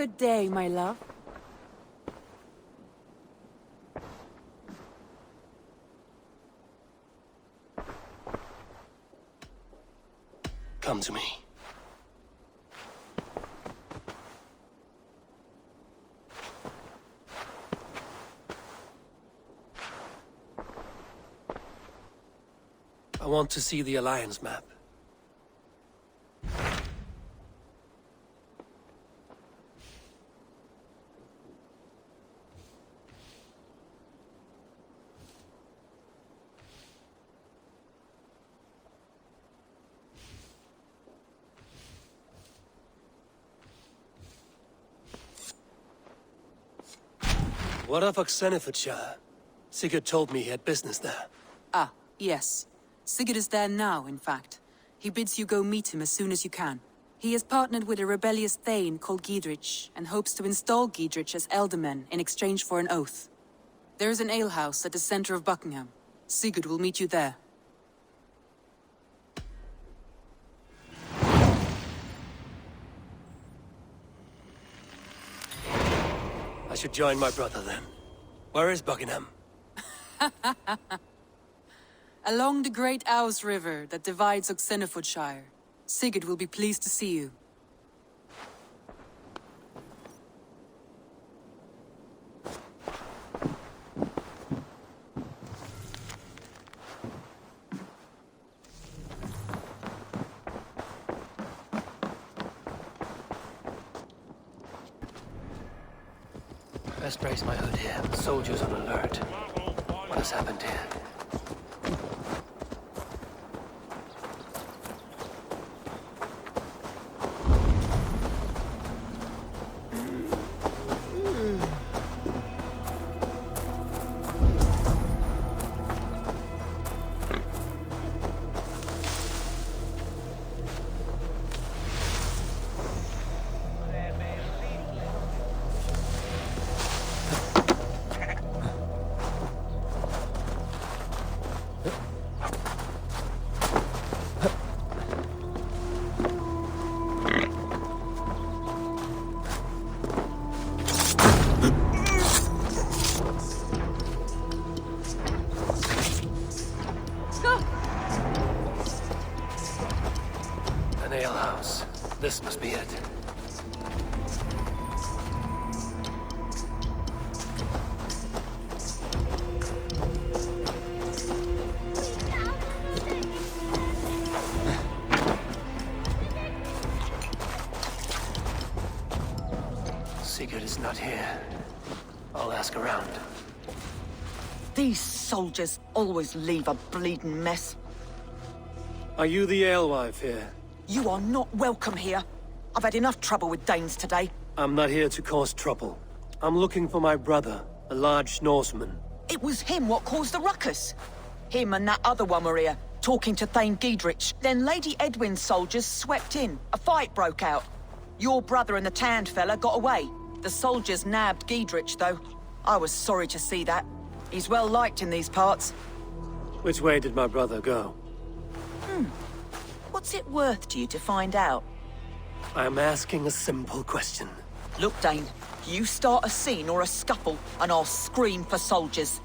Good day, my love. Come to me. I want to see the Alliance map. What of Oxenfordshire? Sigurd told me he had business there. Ah, yes. Sigurd is there now, in fact. He bids you go meet him as soon as you can. He has partnered with a rebellious thane called Giedrich, and hopes to install Giedrich as Elderman in exchange for an oath. There is an alehouse at the center of Buckingham. Sigurd will meet you there. I should join my brother then. Where is Buckingham? Along the great Ouse River that divides Oxenfordshire. Sigurd will be pleased to see you. Best raise my hood here. Soldiers on alert. What has happened here? An alehouse. This must be it. Sigurd is not here. I'll ask around. These soldiers always leave a bleeding mess. Are you the alewife here? You are not welcome here. I've had enough trouble with Danes today. I'm not here to cause trouble. I'm looking for my brother, a large Norseman. It was him what caused the ruckus. Him and that other one were here, talking to Thane Giedrich. Then Lady Edwin's soldiers swept in. A fight broke out. Your brother and the tanned fella got away. The soldiers nabbed Giedrich, though. I was sorry to see that. He's well liked in these parts. Which way did my brother go? What's it worth to you to find out? I'm asking a simple question. Look, Dane, you start a scene or a scuffle, and I'll scream for soldiers.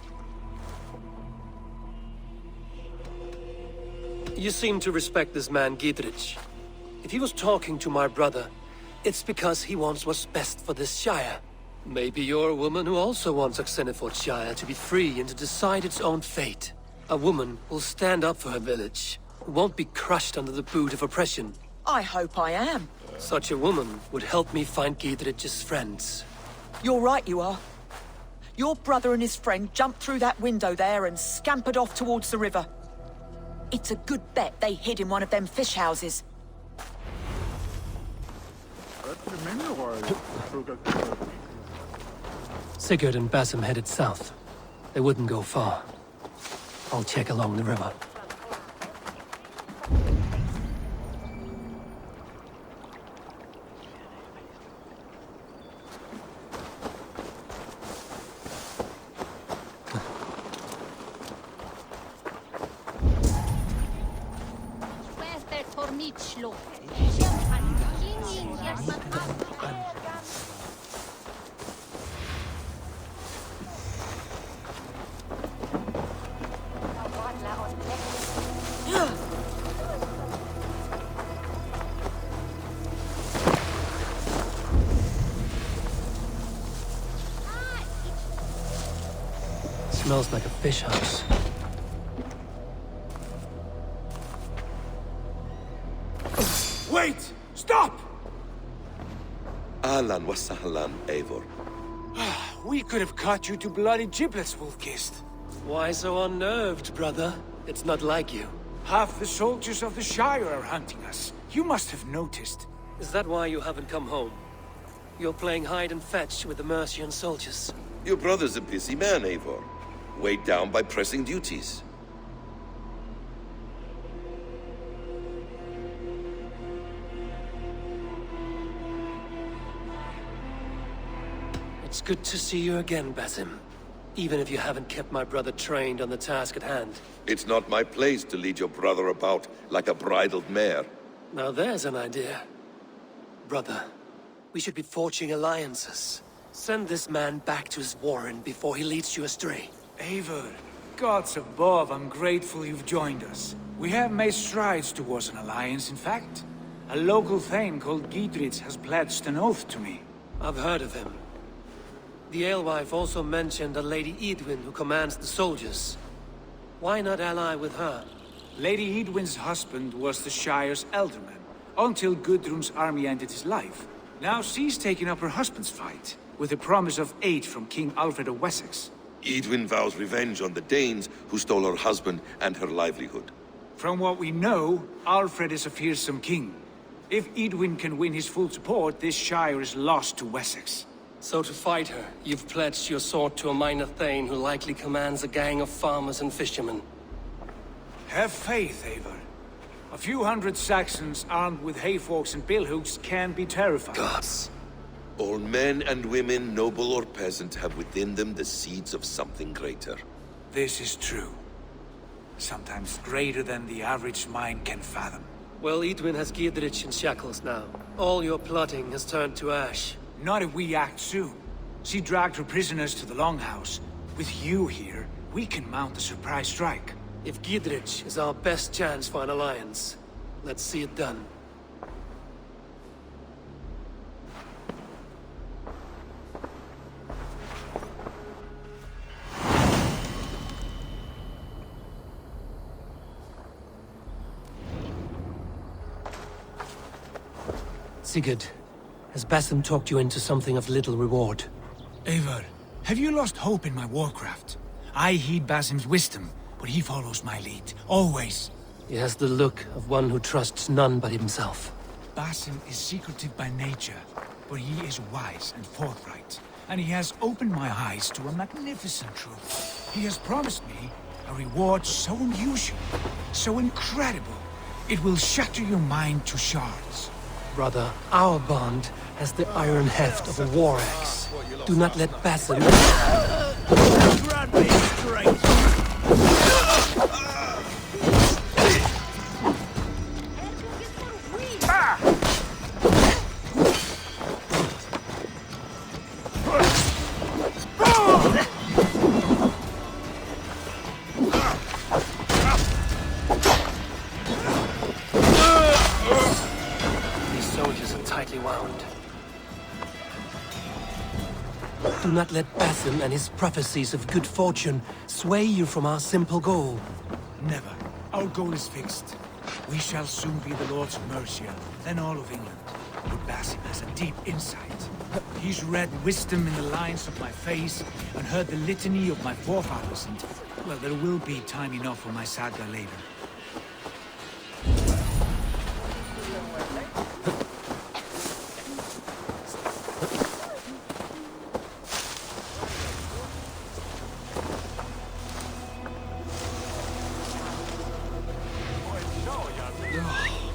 You seem to respect this man, Giedrich. If he was talking to my brother, it's because he wants what's best for this shire. Maybe you're a woman who also wants Oxenfordshire to be free and to decide its own fate. A woman who'll stand up for her village, who won't be crushed under the boot of oppression. I hope I am. Such a woman would help me find Giedrich's friends. You're right, you are. Your brother and his friend jumped through that window there and scampered off towards the river. It's a good bet they hid in one of them fish houses. Sigurd and Basim headed south. They wouldn't go far. I'll check along the river. smells like a fish house. Wait! Stop! Ahlan wa sahlan, Eivor. We could have cut you to bloody giblets, Wolf-Kissed. Why so unnerved, brother? It's not like you. Half the soldiers of the Shire are hunting us. You must have noticed. Is that why you haven't come home? You're playing hide and fetch with the Mercian soldiers. Your brother's a busy man, Eivor. Weighed down by pressing duties. It's good to see you again, Basim. Even if you haven't kept my brother trained on the task at hand. It's not my place to lead your brother about like a bridled mare. Now there's an idea. Brother, we should be forging alliances. Send this man back to his warren before he leads you astray. Eivor, gods above, I'm grateful you've joined us. We have made strides towards an alliance, in fact. A local thane called Giedrich has pledged an oath to me. I've heard of him. The alewife also mentioned a Lady Edwin who commands the soldiers. Why not ally with her? Lady Edwin's husband was the Shire's elderman, until Gudrun's army ended his life. Now she's taken up her husband's fight, with the promise of aid from King Alfred of Wessex. Edwin vows revenge on the Danes who stole her husband and her livelihood. From what we know, Alfred is a fearsome king. If Edwin can win his full support, this Shire is lost to Wessex. So to fight her, you've pledged your sword to a minor thane who likely commands a gang of farmers and fishermen. Have faith, Eivor. A few hundred Saxons armed with hayforks and billhooks can be terrifying. Gods. All men and women, noble or peasant, have within them the seeds of something greater. This is true. Sometimes greater than the average mind can fathom. Well, Edwin has Giedrich in shackles now. All your plotting has turned to ash. Not if we act soon. She dragged her prisoners to the Longhouse. With you here, we can mount a surprise strike. If Giedrich is our best chance for an alliance, let's see it done. Sigurd, has Basim talked you into something of little reward? Eivor, have you lost hope in my warcraft? I heed Basim's wisdom, but he follows my lead, always. He has the look of one who trusts none but himself. Basim is secretive by nature, but he is wise and forthright. And he has opened my eyes to a magnificent truth. He has promised me a reward so unusual, so incredible, it will shatter your mind to shards. Brother, our bond has the iron heft of a war axe. Do not let Basim... Grant me strength! Do not let Basim and his prophecies of good fortune sway you from our simple goal. Never. Our goal is fixed. We shall soon be the Lords of Mercia, then all of England. But Basim has a deep insight. He's read wisdom in the lines of my face and heard the litany of my forefathers, and, well, there will be time enough for my saga later.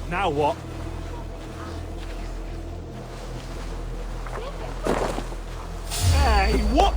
Now what? Hey, what?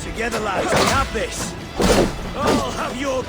Together, lads, we have this. I'll have your...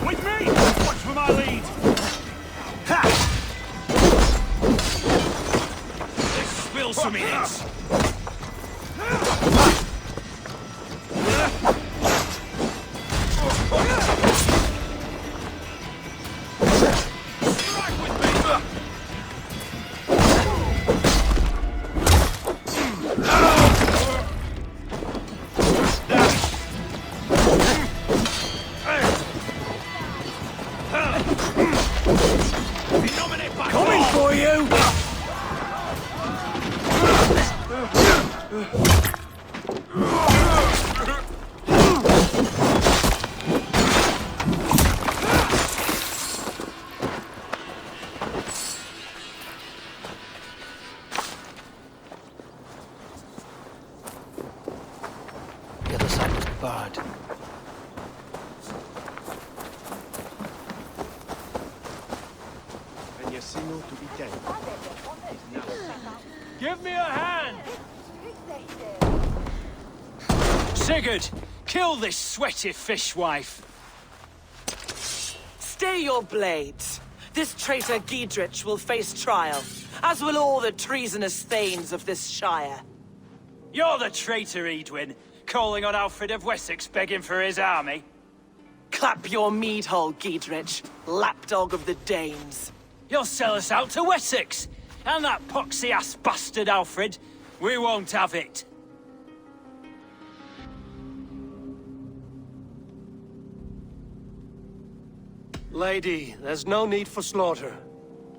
With me! Watch for my lead! Ha! Let's spill some idiots! Coming for you! The other side was barred. To be dead. Give me a hand! Sigurd! Kill this sweaty fishwife. Stay your blades. This traitor Giedrich will face trial, as will all the treasonous thanes of this shire. You're the traitor, Edwin, calling on Alfred of Wessex begging for his army. Clap your mead hole, Giedrich, lapdog of the Danes. You'll sell us out to Wessex, and that poxy-ass bastard Alfred. We won't have it. Lady, there's no need for slaughter.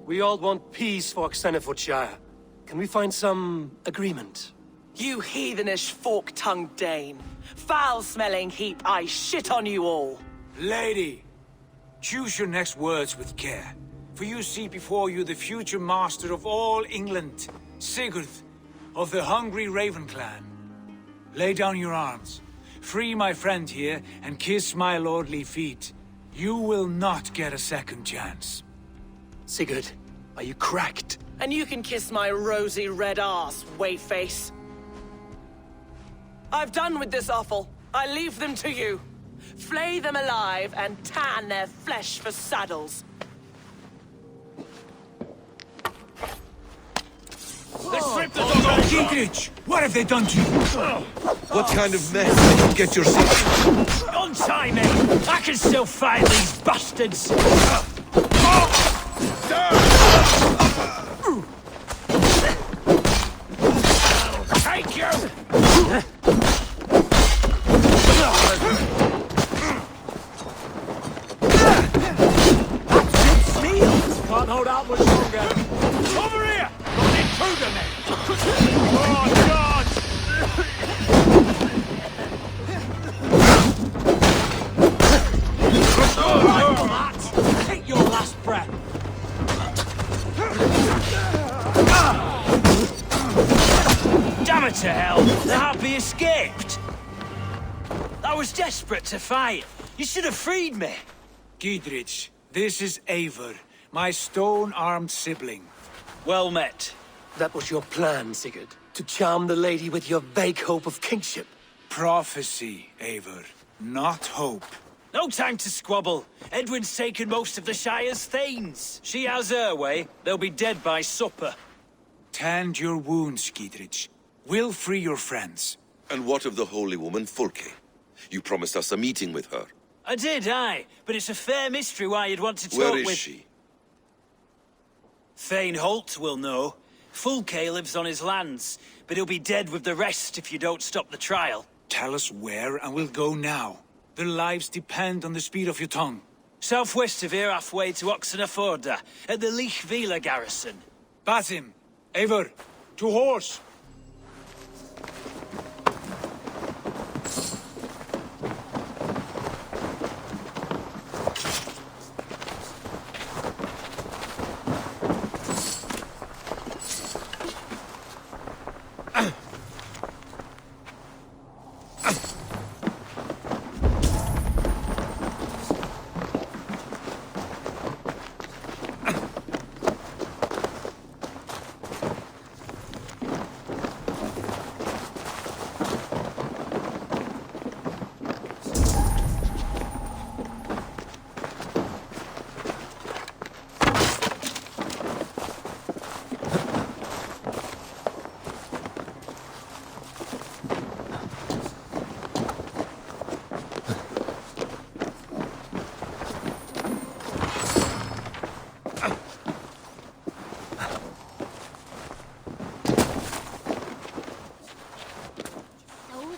We all want peace for Xenofordshire. Can we find some agreement? You heathenish fork-tongued Dane. Foul-smelling heap, I shit on you all. Lady, choose your next words with care. For you see before you the future master of all England, Sigurd, of the hungry Raven clan. Lay down your arms. Free my friend here, and kiss my lordly feet. You will not get a second chance. Sigurd, are you cracked? And you can kiss my rosy red arse, wayface. I've done with this offal. I leave them to you. Flay them alive and tan their flesh for saddles. They stripped the dog. Giedrich, what have they done to you? What kind of mess did you get yourself? Untie me! I can still fight these bastards! Take you! Can't hold out much longer. Over here! Got it through to me! Oh, God! Right for that! Take your last breath! Damn it to hell! The harpy escaped! I was desperate to fight. You should have freed me. Giedrich, this is Eivor, my stone-armed sibling. Well met. That was your plan, Sigurd. To charm the lady with your vague hope of kingship. Prophecy, Eivor, not hope. No time to squabble. Edwin's taken most of the Shire's thanes. She has her way. They'll be dead by supper. Tend your wounds, Giedrich. We'll free your friends. And what of the holy woman Fulke? You promised us a meeting with her. I did, aye. But it's a fair mystery why you'd want to talk Where is with... she? Thane Holt will know. Fulke lives on his lands, but he'll be dead with the rest if you don't stop the trial. Tell us where, and we'll go now. Their lives depend on the speed of your tongue. Southwest of here, halfway to Oxenaforda, at the Lichvila garrison. Basim, Eivor, to horse!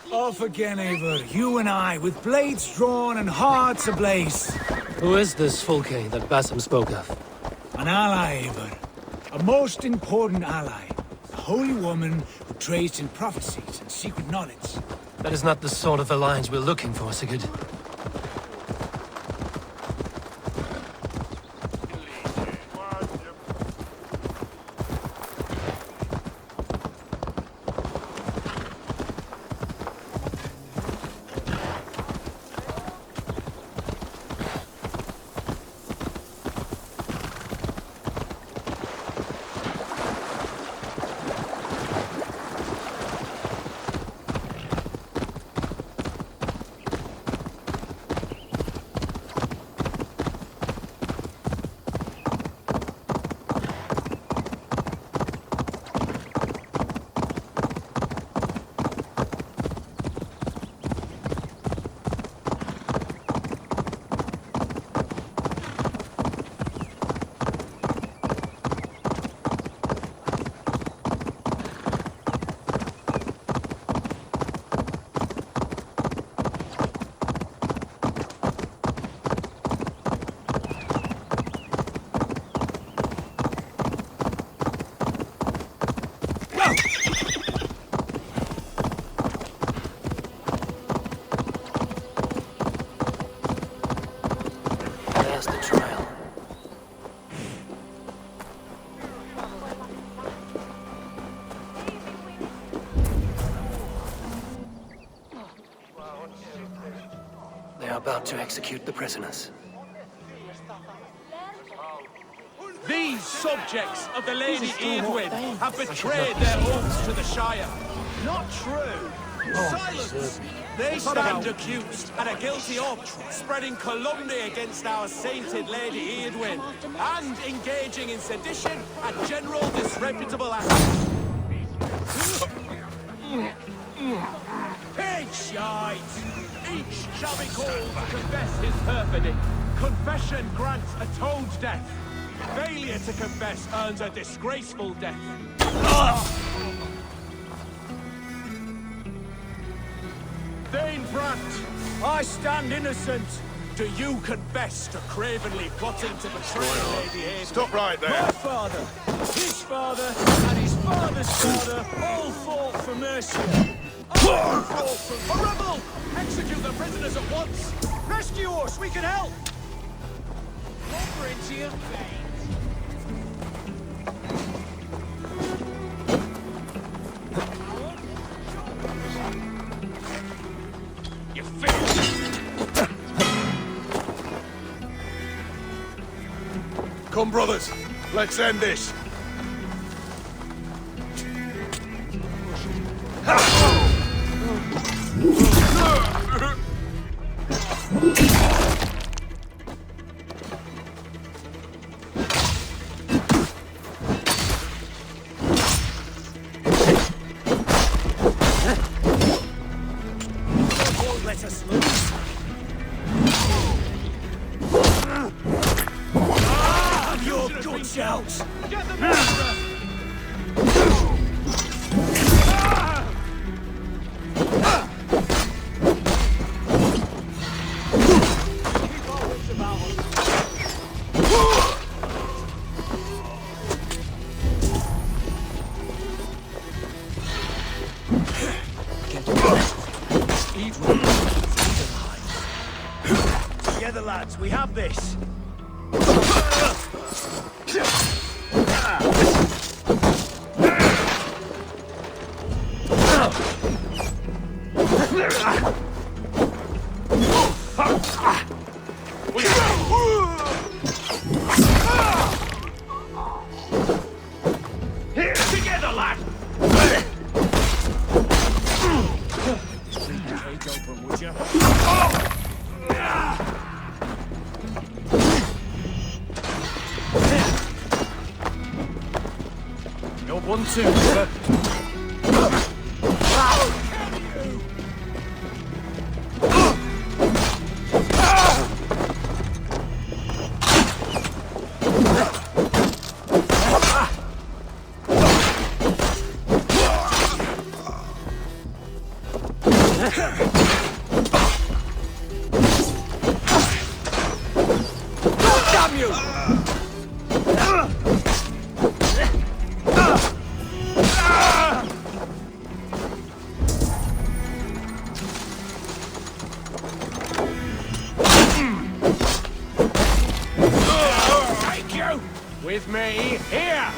Off again, Eivor. You and I, with blades drawn and hearts ablaze. Who is this Fulke that Basim spoke of? An ally, Eivor. A most important ally. A holy woman who trades in prophecies and secret knowledge. That is not the sort of alliance we're looking for, Sigurd. as the trial. They are about to execute the prisoners. These subjects of the Lady Eadwyn have betrayed their oaths to the Shire. Not true. Silence! They stand accused and are guilty of spreading calumny against our sainted Lady Eadwyn and engaging in sedition and general disreputable acts. Pig shite! Each shall be called to confess his perfidy. Confession grants atoned death. Failure to confess earns a disgraceful death. Thane Brandt, I stand innocent. Do you confess to cravenly plotting to betray Lady Eadwyn? Stop right there. My father, his father, and his father's father all fought for mercy. I fought for a rebel! Execute the prisoners at once! Rescue us, we can help! Over into your veins. You finished! Come, brothers. Let's end this. Let us loose. Your good shout! Get the monster! Keep our wits about us. Together, lads, we have this. Together, lad! Take open, would you? You're 1-2, brother. Damn you! Thank you! With me, here!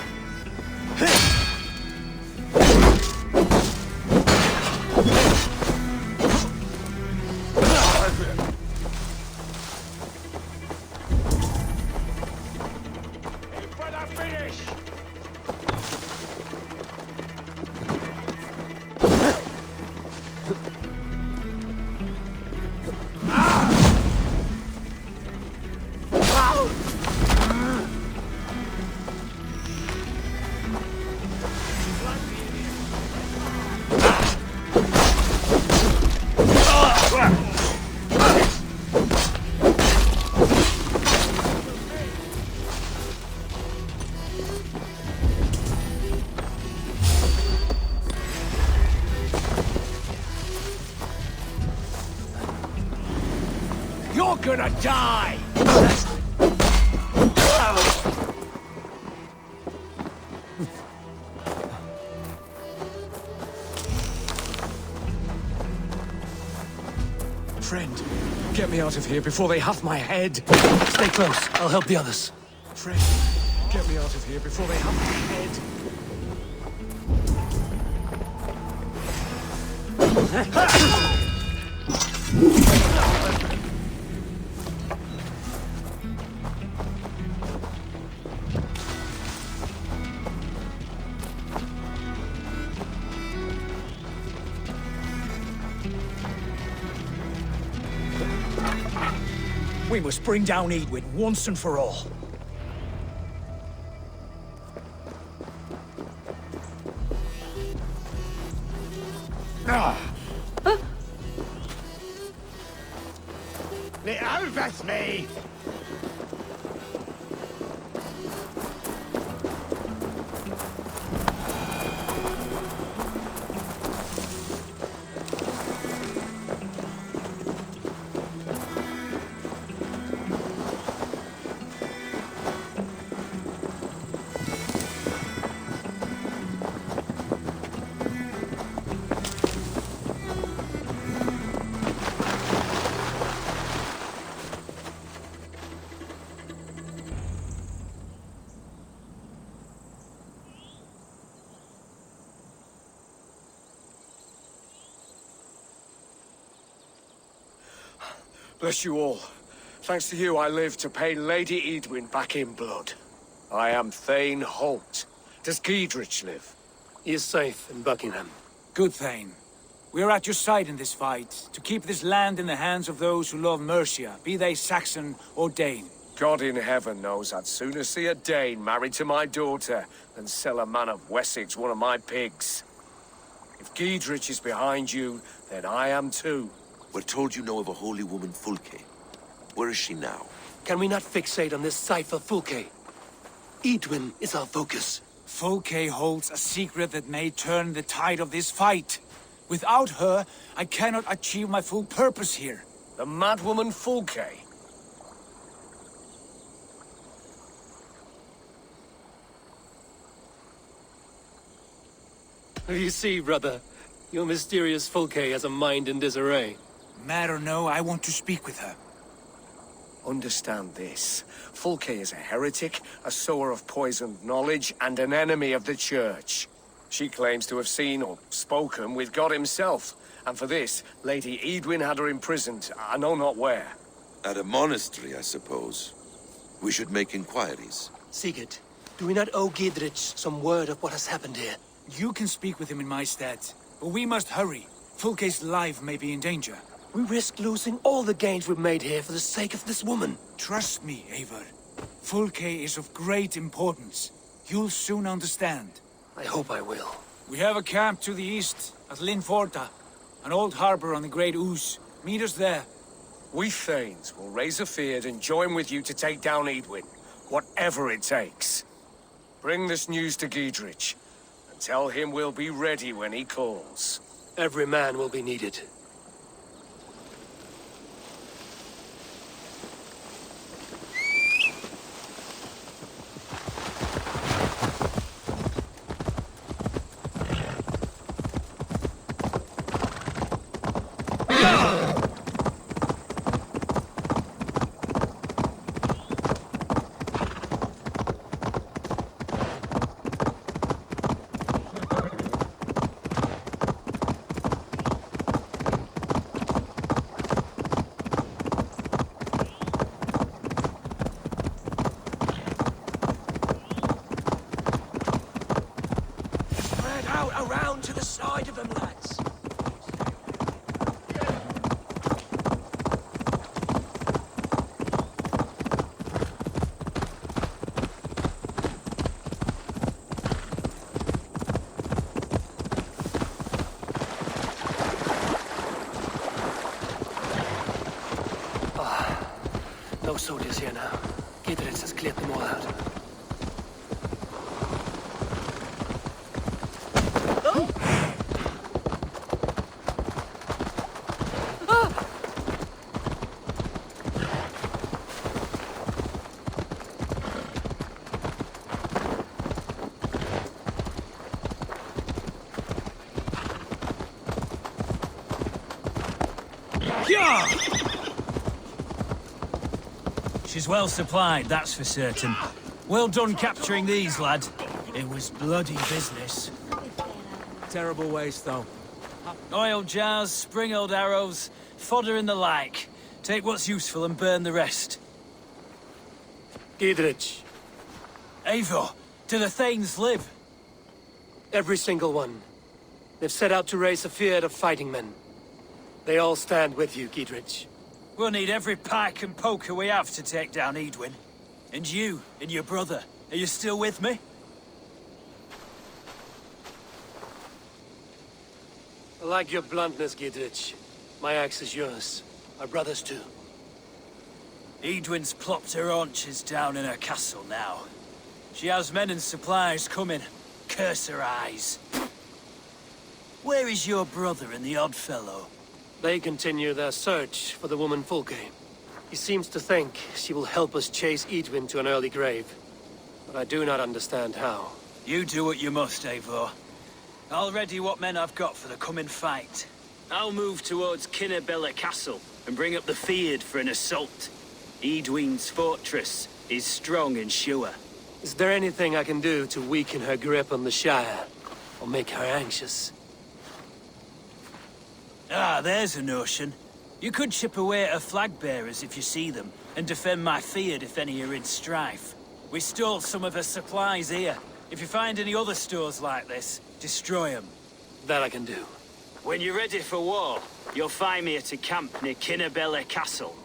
For the finish! You're gonna die! Friend, Get me out of here before they have my head. Stay close. I'll help the others. Friend, get me out of here before they have my head. We must bring down Edwin once and for all. Ni alves me! Bless you all. Thanks to you, I live to pay Lady Edwin back in blood. I am Thane Holt. Does Giedrich live? He is safe in Buckingham. Good, Thane. We are at your side in this fight, to keep this land in the hands of those who love Mercia, be they Saxon or Dane. God in heaven knows I'd sooner see a Dane married to my daughter than sell a man of Wessex one of my pigs. If Giedrich is behind you, then I am too. We're told you know of a holy woman, Fulke. Where is she now? Can we not fixate on this cipher, Fulke? Edwin is our focus. Fulke holds a secret that may turn the tide of this fight. Without her, I cannot achieve my full purpose here. The madwoman Fulke. You see, brother, your mysterious Fulke has a mind in disarray. Mad or no, I want to speak with her. Understand this. Fulke is a heretic, a sower of poisoned knowledge, and an enemy of the Church. She claims to have seen or spoken with God himself, and for this, Lady Edwin had her imprisoned, I know not where. At a monastery, I suppose. We should make inquiries. Sigurd, do we not owe Giedrich some word of what has happened here? You can speak with him in my stead, but we must hurry. Fulke's life may be in danger. We risk losing all the gains we've made here for the sake of this woman. Trust me, Eivor. Fulke is of great importance. You'll soon understand. I hope I will. We have a camp to the east, at Linforta. An old harbor on the Great Ouse. Meet us there. We Thanes will raise a feard and join with you to take down Edwin, whatever it takes. Bring this news to Giedrich, and tell him we'll be ready when he calls. Every man will be needed. Around to the side of them, lads. No soldiers here now. Giedrich has cleared them all out. She's well supplied, that's for certain. Well done capturing these, lad. It was bloody business. Terrible waste, though. Oil jars, spring-oiled arrows, fodder and the like. Take what's useful and burn the rest. Giedrich, Eivor, do the Thanes live? every single one. They've set out to raise a fear of fighting men. They all stand with you, Giedrich. We'll need every pike and poker we have to take down Edwin. And you, and your brother, are you still with me? I like your bluntness, Giedrich. My axe is yours. My brother's too. Edwin's plopped her haunches down in her castle now. She has men and supplies coming. Curse her eyes. Where is your brother and the odd fellow? They continue their search for the woman Fulke. He seems to think she will help us chase Edwin to an early grave. But I do not understand how. You do what you must, Eivor. I'll ready what men I've got for the coming fight. I'll move towards Kinnabella Castle and bring up the Fyrd for an assault. Edwin's fortress is strong and sure. Is there anything I can do to weaken her grip on the Shire? Or make her anxious? Ah, there's a notion. You could chip away at her flag bearers if you see them, and defend my Fyrd if any are in strife. We stole some of her supplies here. If you find any other stores like this, destroy them. That I can do. When you're ready for war, you'll find me at a camp near Kinnabella Castle.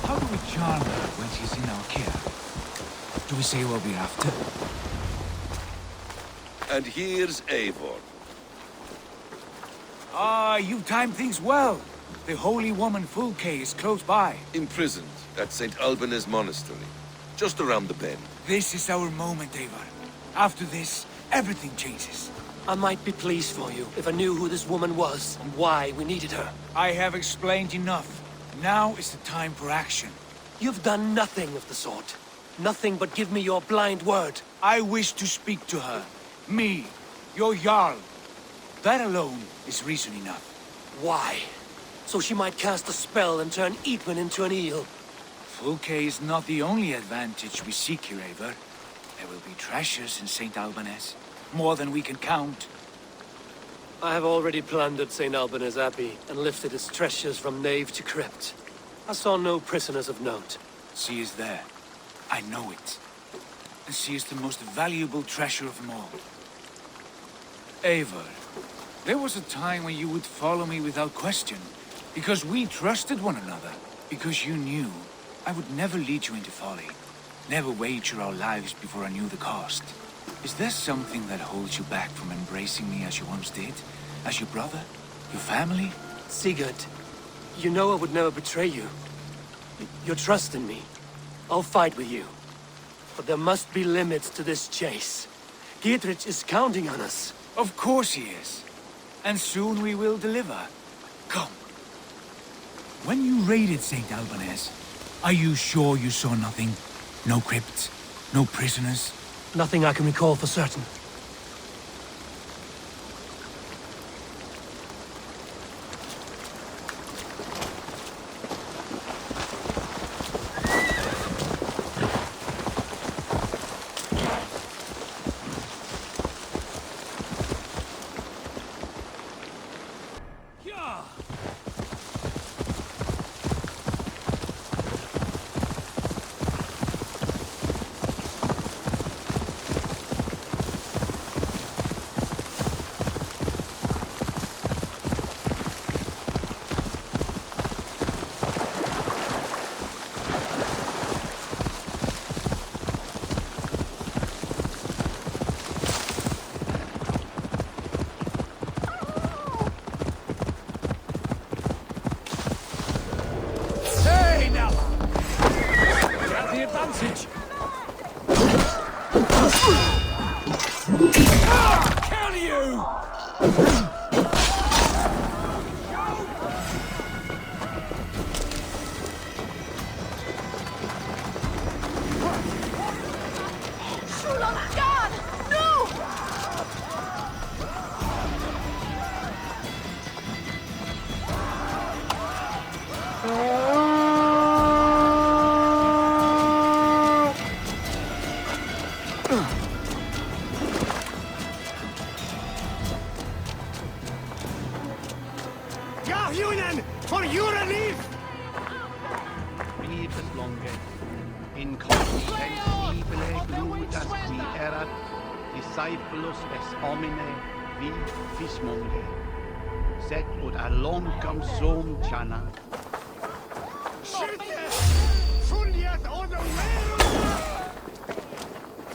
How do we charm her when she's in our care? Do we say what we're after? And here's Eivor. Ah, you timed things well. The holy woman Fulke is close by. Imprisoned at St. Alban's Monastery. Just around the bend. This is our moment, Eivor. After this, everything changes. I might be pleased for you if I knew who this woman was and why we needed her. I have explained enough. Now is the time for action. You've done nothing of the sort. Nothing but give me your blind word. I wish to speak to her. Me, your Jarl. That alone is reason enough. Why? So she might cast a spell and turn Edwin into an eel. Fulke is not the only advantage we seek here, Eivor. There will be treasures in St. Alban's. More than we can count. I have already plundered St. Alban's Abbey and lifted its treasures from nave to crypt. I saw no prisoners of note. She is there. I know it. And she is the most valuable treasure of them all. Eivor, there was a time when you would follow me without question. Because we trusted one another. Because you knew I would never lead you into folly. Never wager our lives before I knew the cost. Is there something that holds you back from embracing me as you once did? As your brother? Your family? Sigurd, you know I would never betray you. Your trust in me. I'll fight with you. But there must be limits to this chase. Giedrich is counting on us. Of course he is. And soon we will deliver. Come. When you raided St. Alban's, are you sure you saw nothing? No crypts? No prisoners? Nothing I can recall for certain. monge. In consistentibile gludas qui erat, discipulus es homine vi fismonge. Sed ut aloncam sum chana.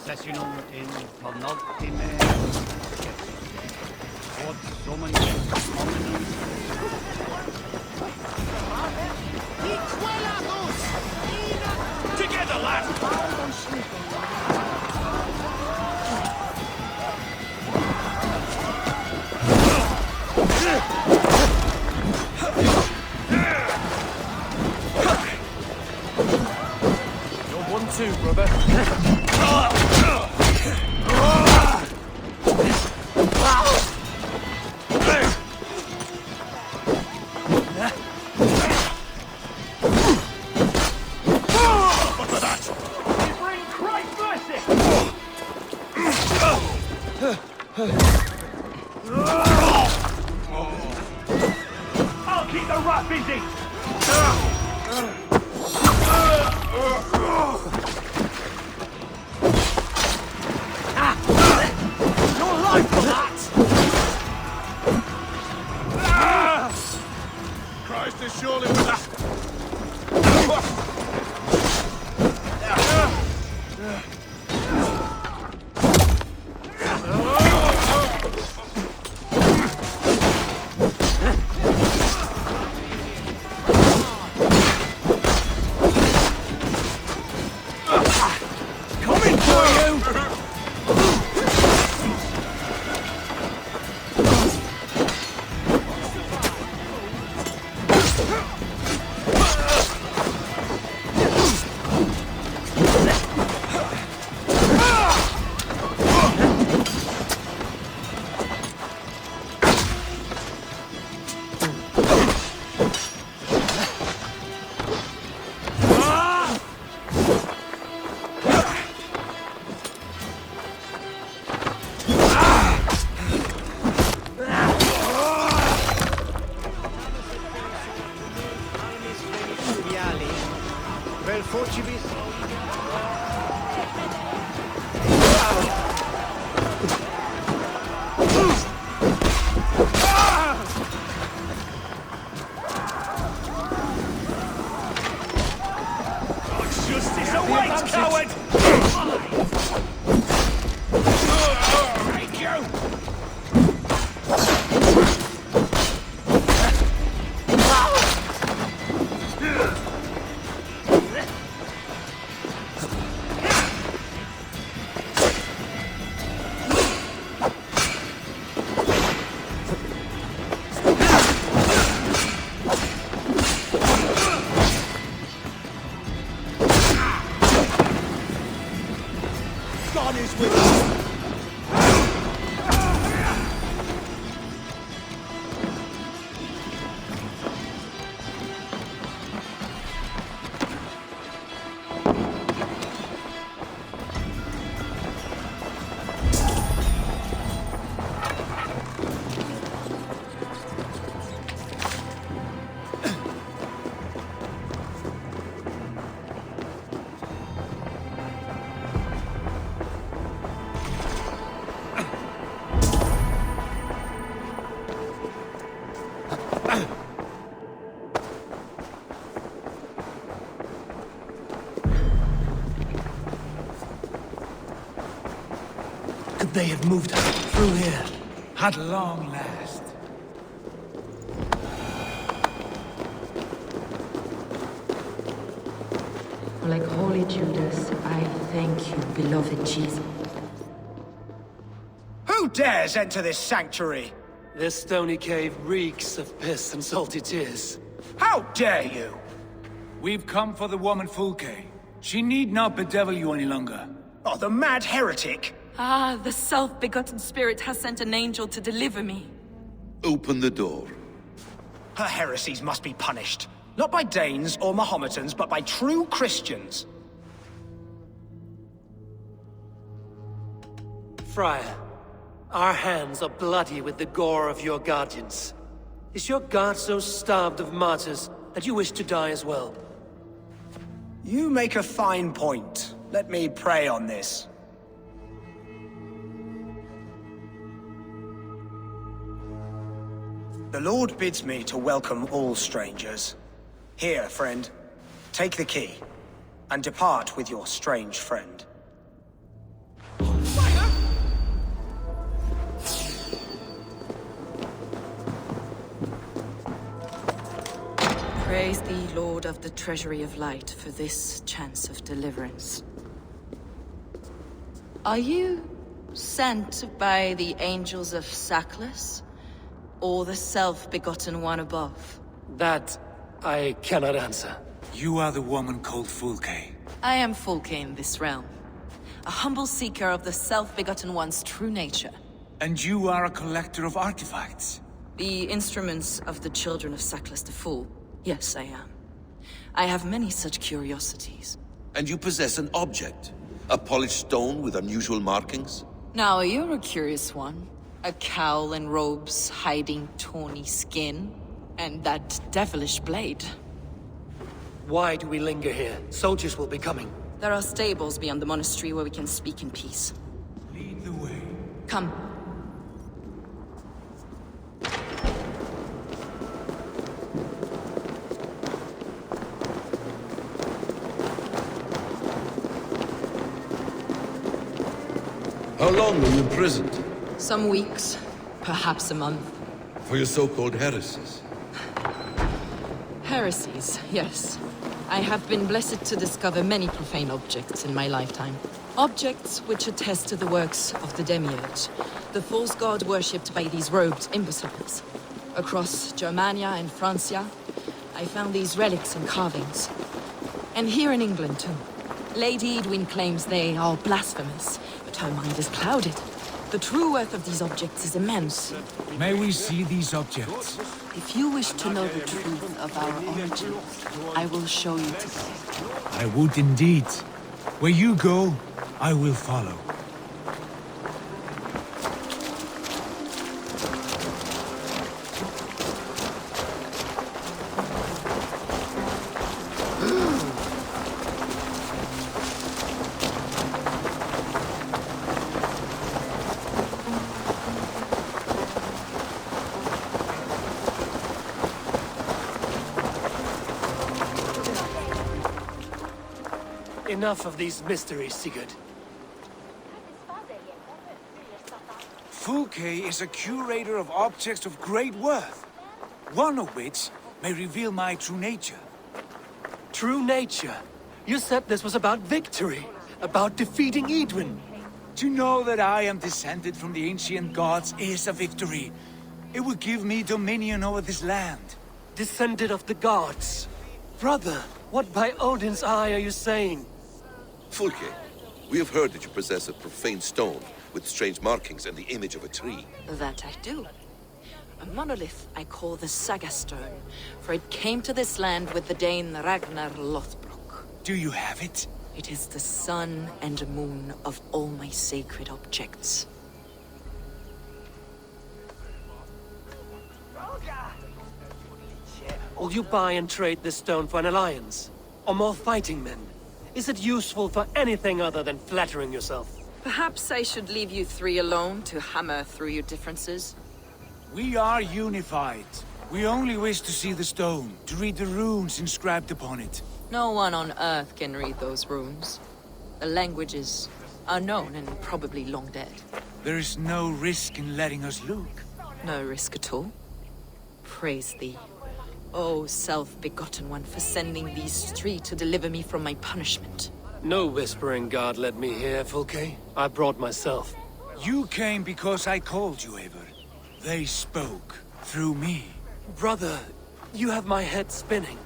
Sessionum in penultime quod summum hominum Together, lad! You're 1-2, brother. I'll keep the rat busy! Your life for that! Christ is surely with us. Coming for you! Vel fortibus. Justice awaits, coward! Thank you! God is with us! Could they have moved her through here? At long last. Like Holy Judas, I thank you, beloved Jesus. Who dares enter this sanctuary? This stony cave reeks of piss and salty tears. How dare you? We've come for the woman Fulke. She need not bedevil you any longer. Oh, the mad heretic! Ah, the self-begotten spirit has sent an angel to deliver me. Open the door. Her heresies must be punished. Not by Danes or Mahometans, but by true Christians. Friar, our hands are bloody with the gore of your guardians. Is your god so starved of martyrs that you wish to die as well? You make a fine point. Let me pray on this. The Lord bids me to welcome all strangers. Here, friend, take the key, and depart with your strange friend. Praise thee, Lord of the Treasury of Light, for this chance of deliverance. Are you sent by the angels of Sackless, or the self-begotten one above? That I cannot answer. You are the woman called Fulke. I am Fulke in this realm, a humble seeker of the self-begotten one's true nature. And you are a collector of artifacts. The instruments of the children of Sackless the Fool. Yes, I am. I have many such curiosities. And you possess an object? A polished stone with unusual markings? Now, you're a curious one. A cowl and robes hiding tawny skin, and that devilish blade. Why do we linger here? Soldiers will be coming. There are stables beyond the monastery where we can speak in peace. Lead the way. Come. How long were you imprisoned? Some weeks, perhaps a month. For your so-called heresies? Heresies, yes. I have been blessed to discover many profane objects in my lifetime. Objects which attest to the works of the Demiurge, the false god worshipped by these robed imbeciles. Across Germania and Francia, I found these relics and carvings. And here in England, too. Lady Edwin claims they are blasphemous, but her mind is clouded. The true worth of these objects is immense. May we see these objects? If you wish to know the truth of our origins, I will show you today. I would indeed. Where you go, I will follow. Enough of these mysteries, Sigurd. Fulke is a curator of objects of great worth, one of which may reveal my true nature. True nature? You said this was about victory, about defeating Edwin. To know that I am descended from the ancient gods is a victory. It will give me dominion over this land. Descended of the gods? Brother, what by Odin's eye are you saying? Fulke, we have heard that you possess a profane stone with strange markings and the image of a tree. That I do. A monolith I call the Saga Stone, for it came to this land with the Dane Ragnar Lothbrok. Do you have it? It is the sun and moon of all my sacred objects. Will you buy and trade this stone for an alliance? Or more fighting men? Is it useful for anything other than flattering yourself? Perhaps I should leave you three alone to hammer through your differences. We are unified. We only wish to see the stone, to read the runes inscribed upon it. No one on Earth can read those runes. The languages are known and probably long dead. There is no risk in letting us look. No risk at all. Praise thee. O self-begotten one, for sending these three to deliver me from my punishment. No whispering god led me here, Fulke. I brought myself. You came because I called you, Eivor. They spoke through me. Brother, you have my head spinning.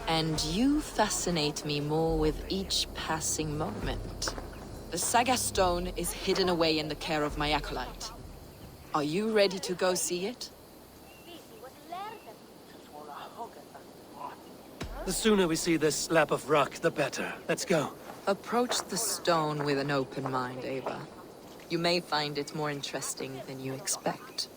And you fascinate me more with each passing moment. The Saga Stone is hidden away in the care of my acolyte. Are you ready to go see it? The sooner we see this slab of rock, the better. Let's go. Approach the stone with an open mind, Ava. You may find it more interesting than you expect.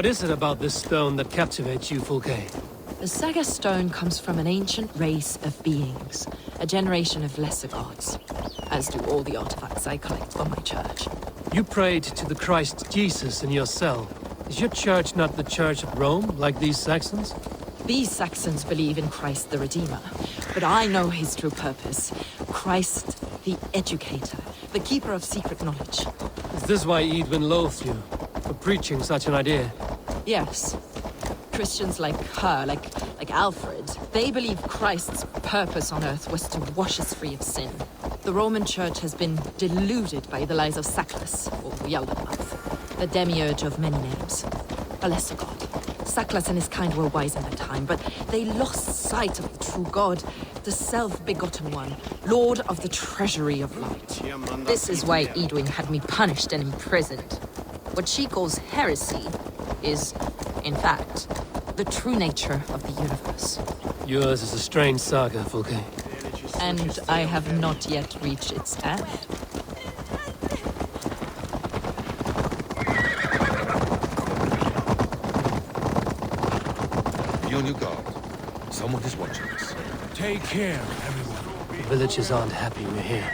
What is it about this stone that captivates you, Fulke? The Saga Stone comes from an ancient race of beings, a generation of lesser gods, as do all the artifacts I collect for my church. You prayed to the Christ Jesus in your cell. Is your church not the Church of Rome, like these Saxons? These Saxons believe in Christ the Redeemer, but I know his true purpose. Christ the Educator, the keeper of secret knowledge. Is this why Edwin loathes you, for preaching such an idea? Yes. Christians like her, like Alfred, they believe Christ's purpose on Earth was to wash us free of sin. The Roman Church has been deluded by the lies of Saklas, or Yaldabaoth, the demiurge of many names. A lesser god. Saklas and his kind were wise in their time, but they lost sight of the true God, the self-begotten one, Lord of the Treasury of Light. This is why Edwin had me punished and imprisoned. What she calls heresy is, in fact, the true nature of the universe. Yours is a strange saga, Fulke. And I have not yet reached its end. Be on your guard. Someone is watching us. Take care, everyone. The villagers aren't happy we're here.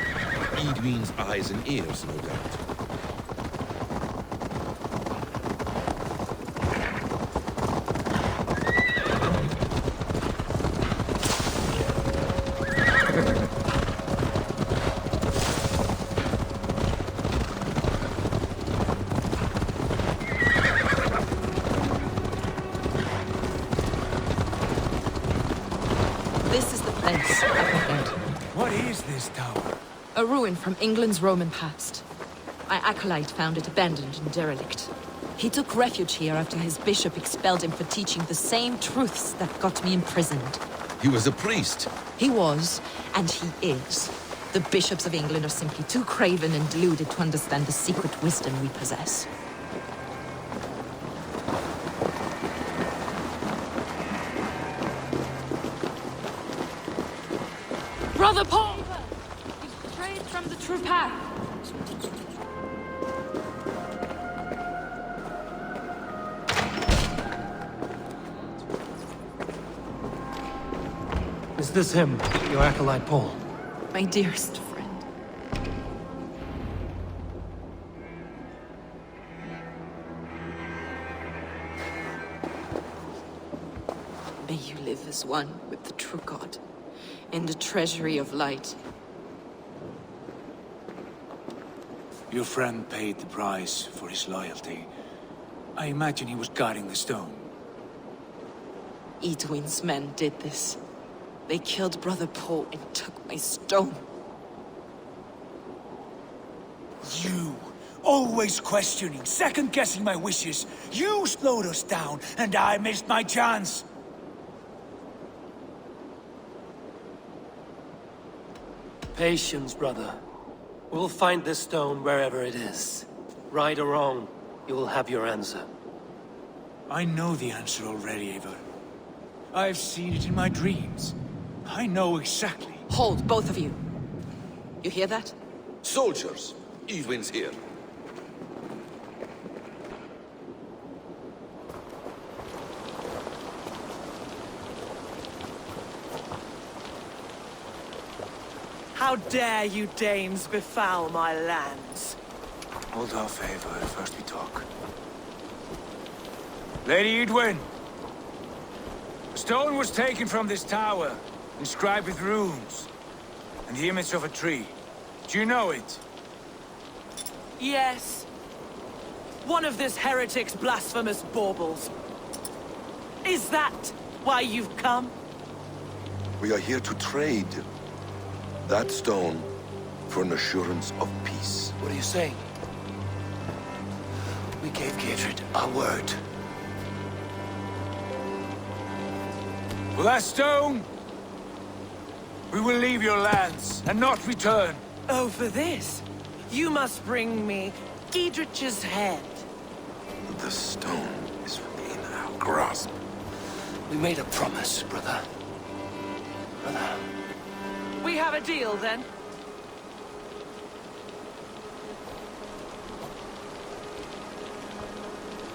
Edwin's eyes and ears, no doubt. This is the place up ahead. What is this tower? A ruin from England's Roman past. My acolyte found it abandoned and derelict. He took refuge here after his bishop expelled him for teaching the same truths that got me imprisoned. He was a priest. He was, and he is. The bishops of England are simply too craven and deluded to understand the secret wisdom we possess. Brother Paul! You've strayed from the true path. Is this him, your acolyte Paul? My dearest friend. May you live as one with the true God, in the treasury of light. Your friend paid the price for his loyalty. I imagine he was guarding the stone. Edwin's men did this. They killed Brother Paul and took my stone. You! Always questioning, second-guessing my wishes. You slowed us down, and I missed my chance. Patience, brother. We'll find this stone wherever it is. Right or wrong, you will have your answer. I know the answer already, Eivor. I've seen it in my dreams. I know exactly. Hold, both of you. You hear that? Soldiers! Edwin's here. How dare you Danes befoul my lands? Hold off, Eivor. First we talk. Lady Edwin! The stone was taken from this tower, inscribed with runes, and the image of a tree. Do you know it? Yes. One of this heretic's blasphemous baubles. Is that why you've come? We are here to trade. That stone for an assurance of peace. What are you saying? We gave Gidrid our word. For that stone, we will leave your lands and not return. Oh, for this? You must bring me Giedrich's head. The stone is within our grasp. We made a promise, brother. Brother. We have a deal, then?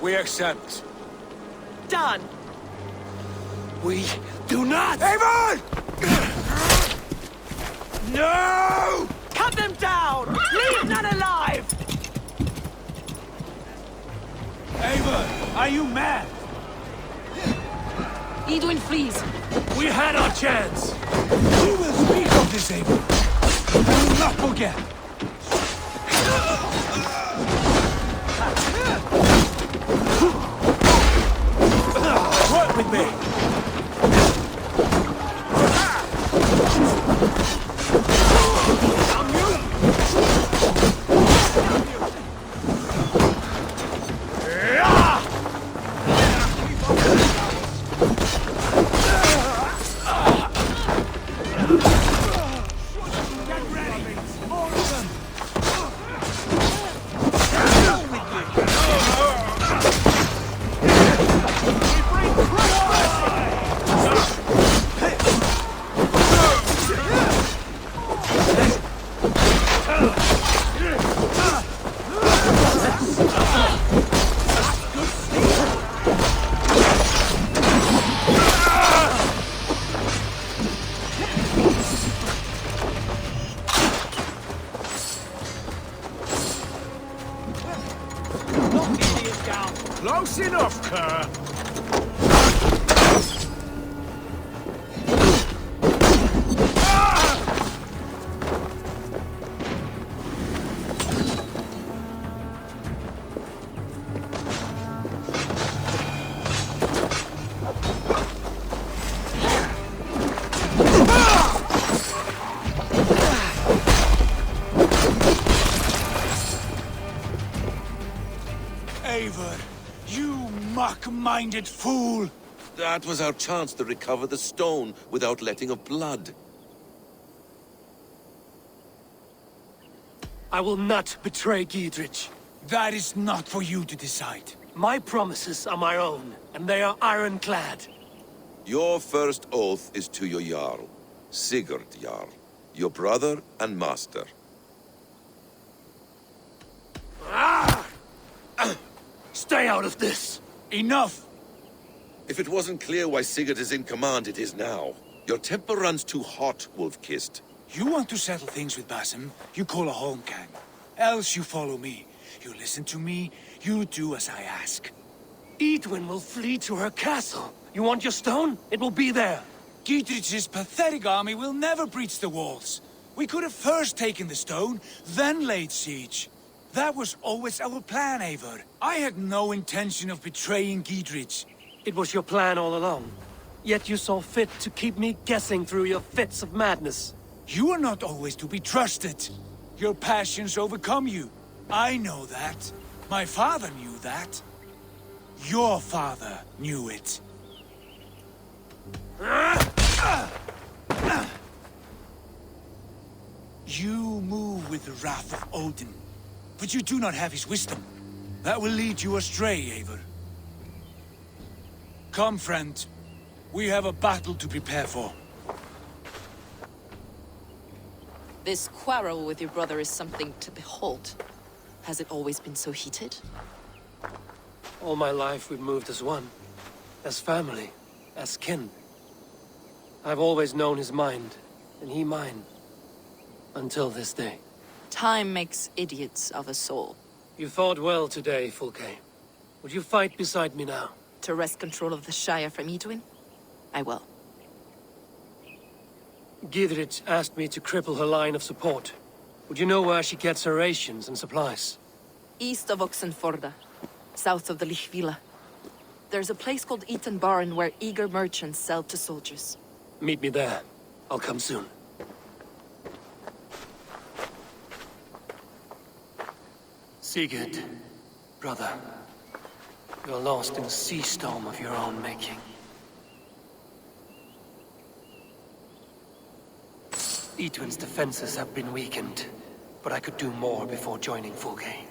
We accept. done. We do not! Eivor! No! Cut them down! Leave none alive! Eivor, are you mad? Edwin flees. We had our chance! We will speak of this, Eivor. I will not forget. Work with me. Close enough, Kerr. Eivor, you muck-minded fool! That was our chance to recover the stone without letting of blood. I will not betray Giedrich. That is not for you to decide. My promises are my own, and they are ironclad. Your first oath is to your Jarl, Sigurd Jarl, your brother and master. Stay out of this! Enough! If it wasn't clear why Sigurd is in command, it is now. Your temper runs too hot, Wolf-Kissed. You want to settle things with Basim, you call a holmgang. Else you follow me. You listen to me, you do as I ask. Edwin will flee to her castle. You want your stone? It will be there. Giedrich's pathetic army will never breach the walls. We could have first taken the stone, then laid siege. That was always our plan, Eivor. I had no intention of betraying Giedrich. It was your plan all along. Yet you saw fit to keep me guessing through your fits of madness. You are not always to be trusted. Your passions overcome you. I know that. My father knew that. Your father knew it. You move with the wrath of Odin, but you do not have his wisdom. That will lead you astray, Eivor. Come, friend. We have a battle to prepare for. This quarrel with your brother is something to behold. Has it always been so heated? All my life we've moved as one. As family. As kin. I've always known his mind, and he mine. Until this day. Time makes idiots of us all. You fought well today, Fulke. Would you fight beside me now? To wrest control of the Shire from Edwin? I will. Giedrich asked me to cripple her line of support. Would you know where she gets her rations and supplies? East of Oxenforda, south of the Lichvila. There's a place called Eaton Barn where eager merchants sell to soldiers. Meet me there. I'll come soon. Sigurd, brother, you're lost in a sea storm of your own making. Edwin's defenses have been weakened, but I could do more before joining Fulke.